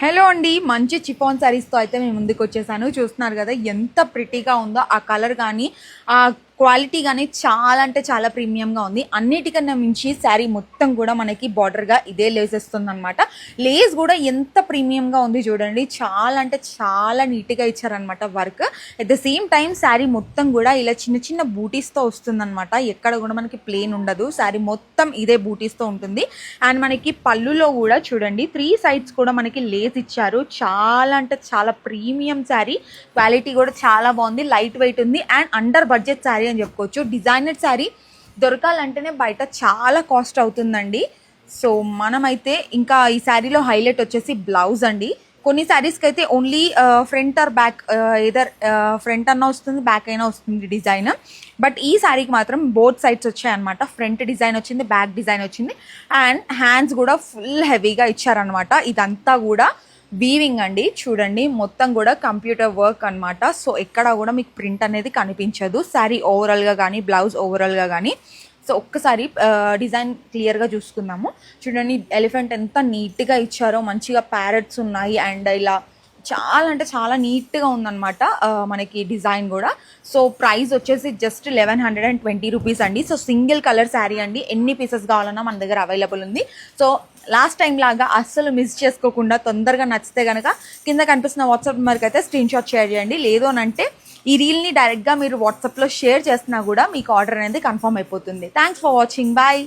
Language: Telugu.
హలో అండి, మంచి చిఫాన్ శారీస్తో అయితే మేము ముందుకు వచ్చేసాను. చూస్తున్నారు కదా ఎంత ప్రిటీగా ఉందో. ఆ కలర్ కానీ ఆ క్వాలిటీ కానీ చాలా అంటే చాలా ప్రీమియంగా ఉంది. అన్నిటికన్నా మించి శారీ మొత్తం కూడా మనకి బార్డర్గా ఇదే లేస్ వస్తుంది అనమాట. లేస్ కూడా ఎంత ప్రీమియంగా ఉంది చూడండి. చాలా అంటే చాలా నీట్గా ఇచ్చారనమాట work. At the same time sari మొత్తం కూడా ఇలా చిన్న చిన్న బూటీస్తో వస్తుందన్నమాట. ఎక్కడ కూడా మనకి ప్లేన్ ఉండదు. శారీ మొత్తం ఇదే బూటీస్తో ఉంటుంది. అండ్ మనకి పళ్ళులో కూడా చూడండి 3 సైడ్స్ కూడా మనకి లేస్ ఇచ్చారు. చాలా అంటే చాలా ప్రీమియం శారీ. క్వాలిటీ కూడా చాలా బాగుంది. లైట్ వెయిట్ ఉంది అండ్ అండర్ బడ్జెట్ శారీ అని చెప్పుకోవచ్చు. డిజైనర్ శారీ దొరకాలంటేనే బయట చాలా కాస్ట్ అవుతుందండి. సో మనమైతే ఇంకా ఈ శారీలో హైలైట్ వచ్చేసి బ్లౌజ్ అండి. కొన్ని శారీస్కి అయితే only front are back either front అన్నా వస్తుంది, బ్యాక్ అయినా వస్తుంది డిజైన్. బట్ ఈ శారీకి మాత్రం బోత్ సైడ్స్ వచ్చాయన్నమాట. ఫ్రంట్ డిజైన్ వచ్చింది, బ్యాక్ డిజైన్ వచ్చింది అండ్ హ్యాండ్స్ కూడా ఫుల్ హెవీగా ఇచ్చారనమాట. ఇదంతా కూడా వీవింగ్ అండి. చూడండి మొత్తం కూడా కంప్యూటర్ వర్క్ అనమాట. సో ఎక్కడ కూడా మీకు ప్రింట్ అనేది కనిపించదు. శారీ ఓవరాల్గా కానీ బ్లౌజ్ ఓవరాల్గా కానీ. సో ఒక్కసారి డిజైన్ క్లియర్గా చూసుకుందాము. చూడండి ఎలిఫెంట్ ఎంత నీట్గా ఇచ్చారో. మంచిగా ప్యారెట్స్ ఉన్నాయి అండ్ ఇలా చాలా అంటే చాలా నీట్గా ఉందన్నమాట మనకి డిజైన్ కూడా. సో ప్రైస్ వచ్చేసి జస్ట్ 1120 రూపీస్ అండి. సో సింగిల్ కలర్ శారీ అండి. ఎన్ని పీసెస్ కావాలన్నా మన దగ్గర అవైలబుల్ ఉంది. సో లాస్ట్ టైం లాగా అస్సలు మిస్ చేసుకోకుండా తొందరగా నచ్చితే కనుక కింద కనిపిస్తున్న వాట్సాప్ నెంబర్కి అయితే స్క్రీన్ షాట్ షేర్ చేయండి. లేదు అని అంటే ఈ రీల్ని డైరెక్ట్గా మీరు వాట్సాప్లో షేర్ చేసినా కూడా మీకు ఆర్డర్ అనేది కన్ఫర్మ్ అయిపోతుంది. Thanks for watching. బాయ్.